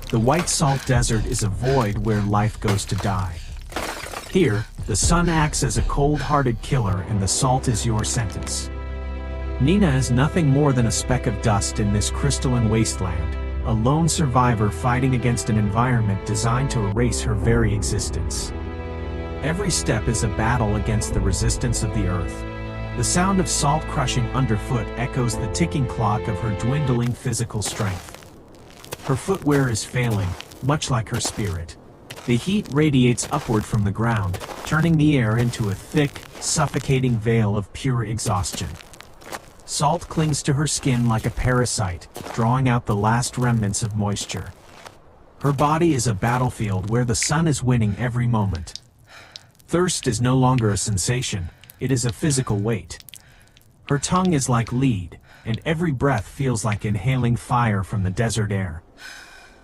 The white salt desert is a void where life goes to die. Here, the sun acts as a cold-hearted killer and the salt is your sentence. Nina is nothing more than a speck of dust in this crystalline wasteland, a lone survivor fighting against an environment designed to erase her very existence. Every step is a battle against the resistance of the earth. The sound of salt crushing underfoot echoes the ticking clock of her dwindling physical strength. Her footwear is failing, much like her spirit. The heat radiates upward from the ground, turning the air into a thick, suffocating veil of pure exhaustion. Salt clings to her skin like a parasite, drawing out the last remnants of moisture. Her body is a battlefield where the sun is winning every moment. Thirst is no longer a sensation, it is a physical weight. Her tongue is like lead, and every breath feels like inhaling fire from the desert air.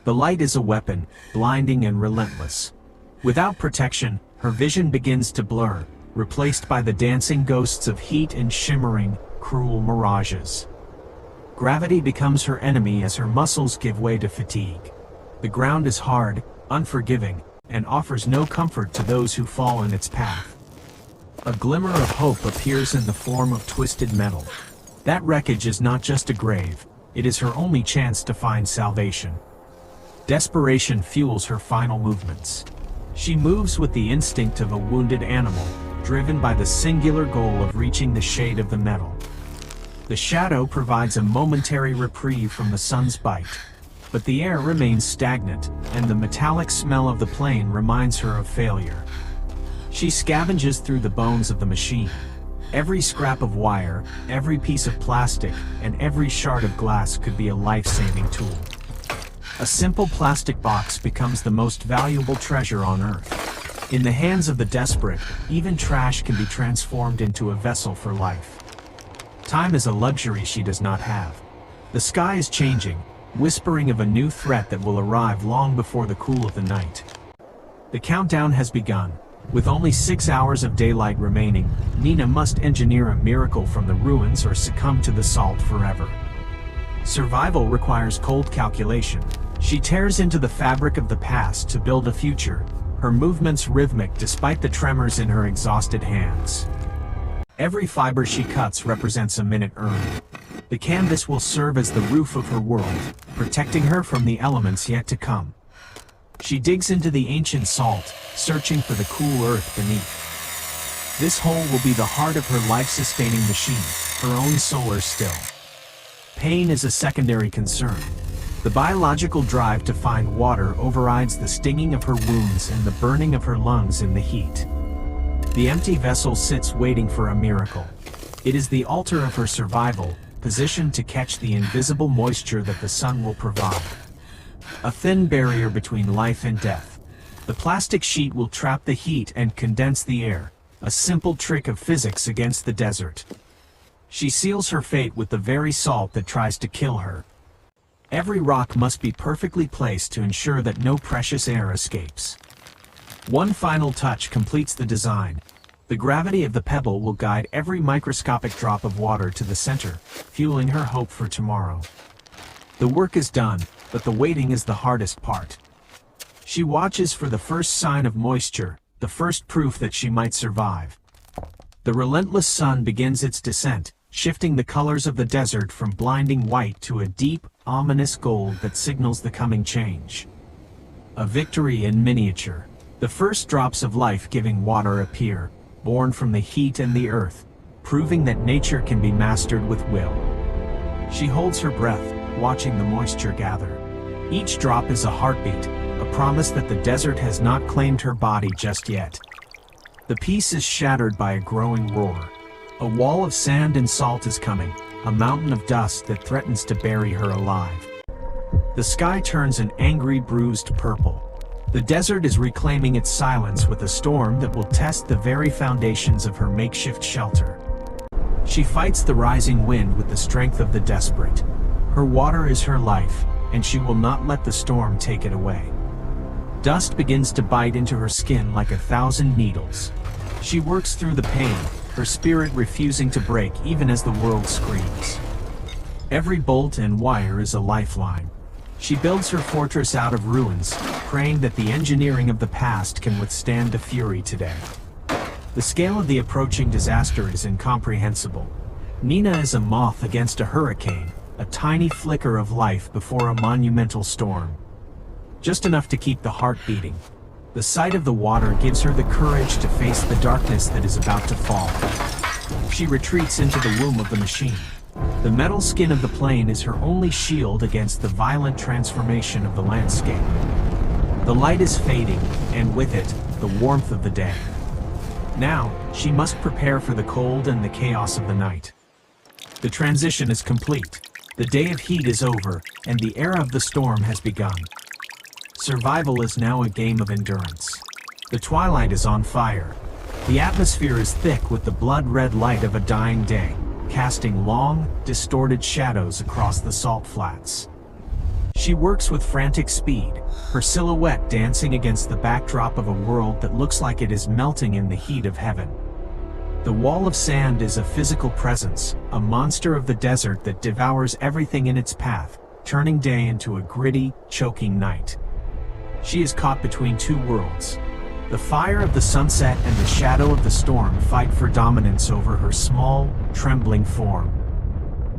The light is a weapon, blinding and relentless. Without protection, her vision begins to blur, replaced by the dancing ghosts of heat and shimmering, cruel mirages. Gravity becomes her enemy as her muscles give way to fatigue. The ground is hard, unforgiving, and offers no comfort to those who fall in its path. A glimmer of hope appears in the form of twisted metal. That wreckage is not just a grave, it is her only chance to find salvation. Desperation fuels her final movements. She moves with the instinct of a wounded animal, driven by the singular goal of reaching the shade of the metal. The shadow provides a momentary reprieve from the sun's bite, but the air remains stagnant, and the metallic smell of the plane reminds her of failure. She scavenges through the bones of the machine. Every scrap of wire, every piece of plastic, and every shard of glass could be a life-saving tool. A simple plastic box becomes the most valuable treasure on Earth. In the hands of the desperate, even trash can be transformed into a vessel for life. Time is a luxury she does not have. The sky is changing, whispering of a new threat that will arrive long before the cool of the night. The countdown has begun. With only 6 hours of daylight remaining, Nina must engineer a miracle from the ruins or succumb to the salt forever. Survival requires cold calculation. She tears into the fabric of the past to build a future, her movements rhythmic despite the tremors in her exhausted hands. Every fiber she cuts represents a minute earned. The canvas will serve as the roof of her world, protecting her from the elements yet to come. She digs into the ancient salt, searching for the cool earth beneath. This hole will be the heart of her life-sustaining machine, her own solar still. Pain is a secondary concern. The biological drive to find water overrides the stinging of her wounds and the burning of her lungs in the heat. The empty vessel sits waiting for a miracle. It is the altar of her survival, positioned to catch the invisible moisture that the sun will provide. A thin barrier between life and death. The plastic sheet will trap the heat and condense the air, a simple trick of physics against the desert. She seals her fate with the very salt that tries to kill her. Every rock must be perfectly placed to ensure that no precious air escapes. One final touch completes the design. The gravity of the pebble will guide every microscopic drop of water to the center, fueling her hope for tomorrow. The work is done, but the waiting is the hardest part. She watches for the first sign of moisture, the first proof that she might survive. The relentless sun begins its descent, shifting the colors of the desert from blinding white to a deep, ominous gold that signals the coming change. A victory in miniature. The first drops of life-giving water appear, born from the heat and the earth, proving that nature can be mastered with will. She holds her breath, watching the moisture gather. Each drop is a heartbeat, a promise that the desert has not claimed her body just yet. The peace is shattered by a growing roar. A wall of sand and salt is coming, a mountain of dust that threatens to bury her alive. The sky turns an angry, bruised purple. The desert is reclaiming its silence with a storm that will test the very foundations of her makeshift shelter. She fights the rising wind with the strength of the desperate. Her water is her life, and she will not let the storm take it away. Dust begins to bite into her skin like 1,000 needles. She works through the pain, her spirit refusing to break even as the world screams. Every bolt and wire is a lifeline. She builds her fortress out of ruins, praying that the engineering of the past can withstand the fury today. The scale of the approaching disaster is incomprehensible. Nina is a moth against a hurricane, a tiny flicker of life before a monumental storm. Just enough to keep the heart beating. The sight of the water gives her the courage to face the darkness that is about to fall. She retreats into the womb of the machine. The metal skin of the plane is her only shield against the violent transformation of the landscape. The light is fading, and with it, the warmth of the day. Now, she must prepare for the cold and the chaos of the night. The transition is complete. The day of heat is over, and the era of the storm has begun. Survival is now a game of endurance. The twilight is on fire. The atmosphere is thick with the blood-red light of a dying day, casting long, distorted shadows across the salt flats. She works with frantic speed, her silhouette dancing against the backdrop of a world that looks like it is melting in the heat of heaven. The wall of sand is a physical presence, a monster of the desert that devours everything in its path, turning day into a gritty, choking night. She is caught between two worlds. The fire of the sunset and the shadow of the storm fight for dominance over her small, trembling form.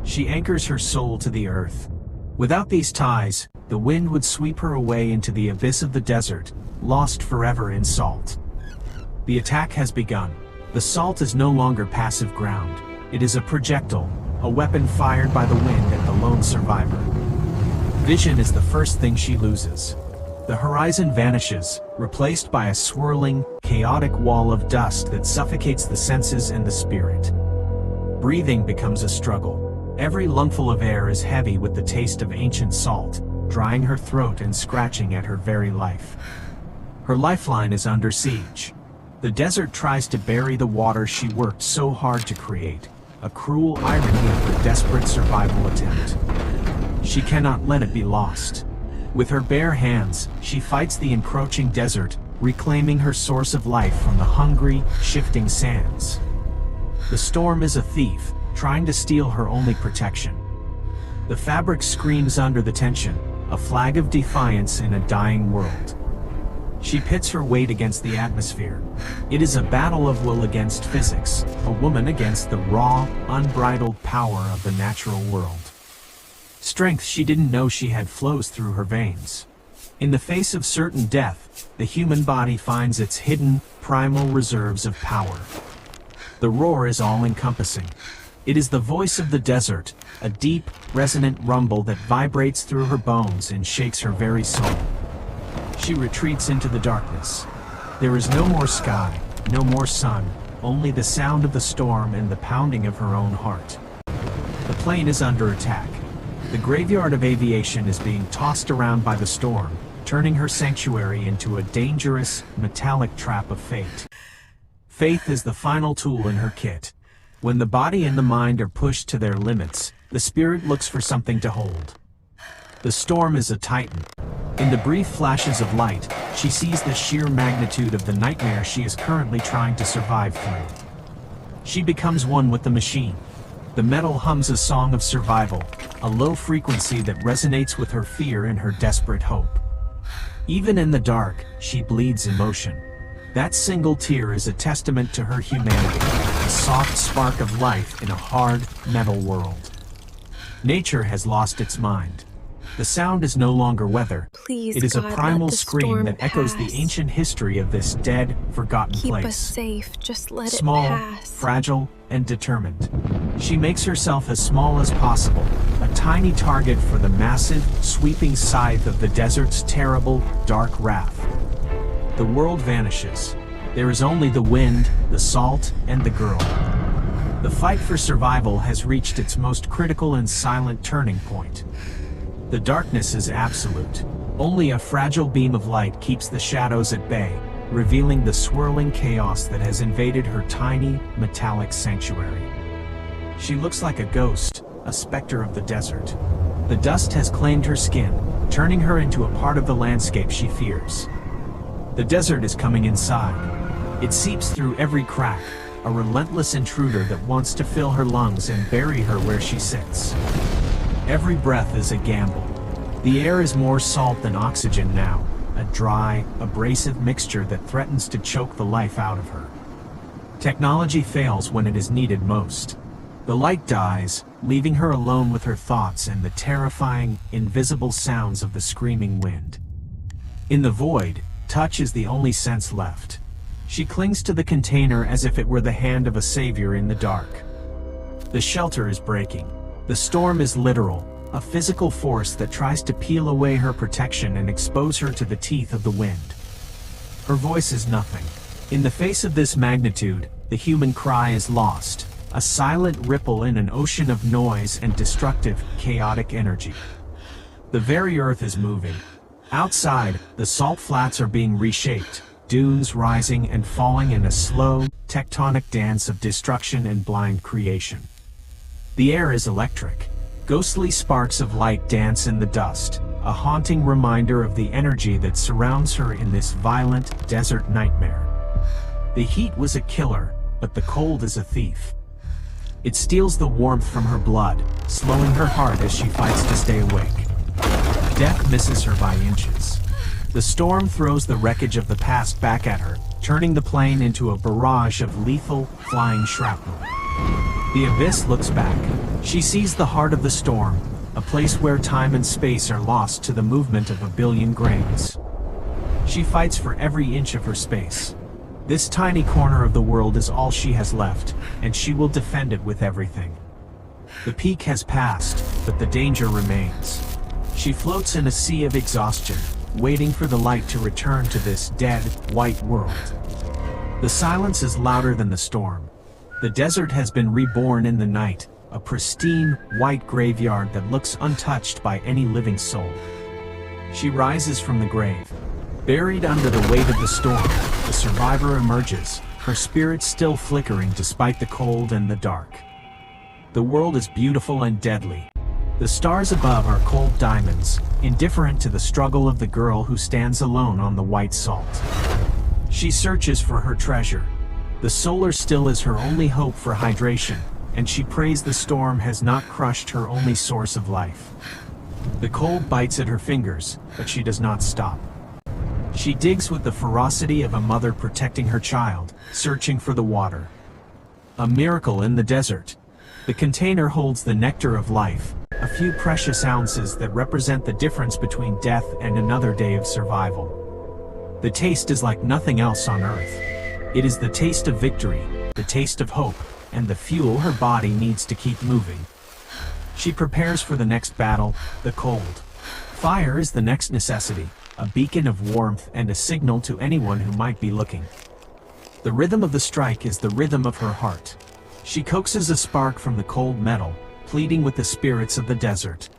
She anchors her soul to the earth. Without these ties, the wind would sweep her away into the abyss of the desert, lost forever in salt. The attack has begun. The salt is no longer passive ground. It is a projectile, a weapon fired by the wind at the lone survivor. Vision is the first thing she loses. The horizon vanishes, replaced by a swirling, chaotic wall of dust that suffocates the senses and the spirit. Breathing becomes a struggle. Every lungful of air is heavy with the taste of ancient salt, drying her throat and scratching at her very life. Her lifeline is under siege. The desert tries to bury the water she worked so hard to create, a cruel irony of her desperate survival attempt. She cannot let it be lost. With her bare hands, she fights the encroaching desert, reclaiming her source of life from the hungry, shifting sands. The storm is a thief, trying to steal her only protection. The fabric screams under the tension, a flag of defiance in a dying world. She pits her weight against the atmosphere. It is a battle of will against physics, a woman against the raw, unbridled power of the natural world. Strength she didn't know she had flows through her veins. In the face of certain death, the human body finds its hidden, primal reserves of power. The roar is all-encompassing. It is the voice of the desert, a deep, resonant rumble that vibrates through her bones and shakes her very soul. She retreats into the darkness. There is no more sky, no more sun, only the sound of the storm and the pounding of her own heart. The plane is under attack. The graveyard of aviation is being tossed around by the storm, turning her sanctuary into a dangerous, metallic trap of fate. Faith is the final tool in her kit. When the body and the mind are pushed to their limits, the spirit looks for something to hold. The storm is a titan. In the brief flashes of light, she sees the sheer magnitude of the nightmare she is currently trying to survive through. She becomes one with the machine. The metal hums a song of survival, a low frequency that resonates with her fear and her desperate hope. Even in the dark, she bleeds emotion. That single tear is a testament to her humanity, a soft spark of life in a hard, metal world. Nature has lost its mind. The sound is no longer weather. Please, it is God, a primal let the scream storm that echoes the pass. ancient history of this dead, forgotten Keep place. us safe, just let Small, it pass. fragile, and determined. She makes herself as small as possible, a tiny target for the massive, sweeping scythe of the desert's terrible, dark wrath. The world vanishes. There is only the wind, the salt, and the girl. The fight for survival has reached its most critical and silent turning point. The darkness is absolute. Only a fragile beam of light keeps the shadows at bay, revealing the swirling chaos that has invaded her tiny, metallic sanctuary. She looks like a ghost, a specter of the desert. The dust has claimed her skin, turning her into a part of the landscape she fears. The desert is coming inside. It seeps through every crack, a relentless intruder that wants to fill her lungs and bury her where she sits. Every breath is a gamble. The air is more salt than oxygen now, a dry, abrasive mixture that threatens to choke the life out of her. Technology fails when it is needed most. The light dies, leaving her alone with her thoughts and the terrifying, invisible sounds of the screaming wind. In the void, touch is the only sense left. She clings to the container as if it were the hand of a savior in the dark. The shelter is breaking. The storm is literal, a physical force that tries to peel away her protection and expose her to the teeth of the wind. Her voice is nothing. In the face of this magnitude, the human cry is lost, a silent ripple in an ocean of noise and destructive, chaotic energy. The very earth is moving. Outside, the salt flats are being reshaped, dunes rising and falling in a slow, tectonic dance of destruction and blind creation. The air is electric. Ghostly sparks of light dance in the dust, a haunting reminder of the energy that surrounds her in this violent, desert nightmare. The heat was a killer, but the cold is a thief. It steals the warmth from her blood, slowing her heart as she fights to stay awake. Death misses her by inches. The storm throws the wreckage of the past back at her, turning the plane into a barrage of lethal, flying shrapnel. The abyss looks back. She sees the heart of the storm, a place where time and space are lost to the movement of a billion grains. She fights for every inch of her space. This tiny corner of the world is all she has left, and she will defend it with everything. The peak has passed, but the danger remains. She floats in a sea of exhaustion, waiting for the light to return to this dead, white world. The silence is louder than the storm. The desert has been reborn in the night, a pristine, white graveyard that looks untouched by any living soul. She rises from the grave. Buried under the weight of the storm, the survivor emerges, her spirit still flickering despite the cold and the dark. The world is beautiful and deadly. The stars above are cold diamonds, indifferent to the struggle of the girl who stands alone on the white salt. She searches for her treasure. The solar still is her only hope for hydration, and she prays the storm has not crushed her only source of life. The cold bites at her fingers, but she does not stop. She digs with the ferocity of a mother protecting her child, searching for the water. A miracle in the desert. The container holds the nectar of life, a few precious ounces that represent the difference between death and another day of survival. The taste is like nothing else on earth. It is the taste of victory, the taste of hope, and the fuel her body needs to keep moving. She prepares for the next battle, the cold. Fire is the next necessity, a beacon of warmth and a signal to anyone who might be looking. The rhythm of the strike is the rhythm of her heart. She coaxes a spark from the cold metal, pleading with the spirits of the desert.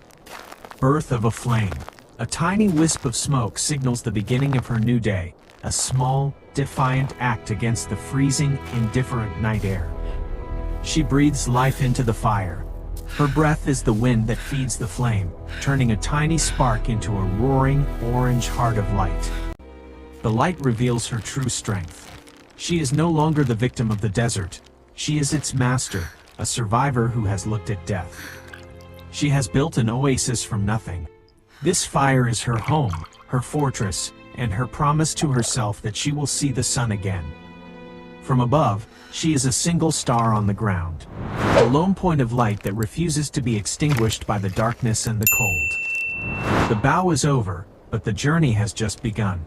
Birth of a flame. A tiny wisp of smoke signals the beginning of her new day, a small, defiant act against the freezing, indifferent night air. She breathes life into the fire. Her breath is the wind that feeds the flame, turning a tiny spark into a roaring, orange heart of light. The light reveals her true strength. She is no longer the victim of the desert. She is its master, a survivor who has looked at death. She has built an oasis from nothing. This fire is her home, her fortress, and her promise to herself that she will see the sun again. From above, she is a single star on the ground, a lone point of light that refuses to be extinguished by the darkness and the cold. The bow is over, but the journey has just begun.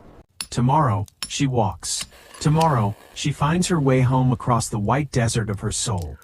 Tomorrow, she walks. Tomorrow, she finds her way home across the white desert of her soul.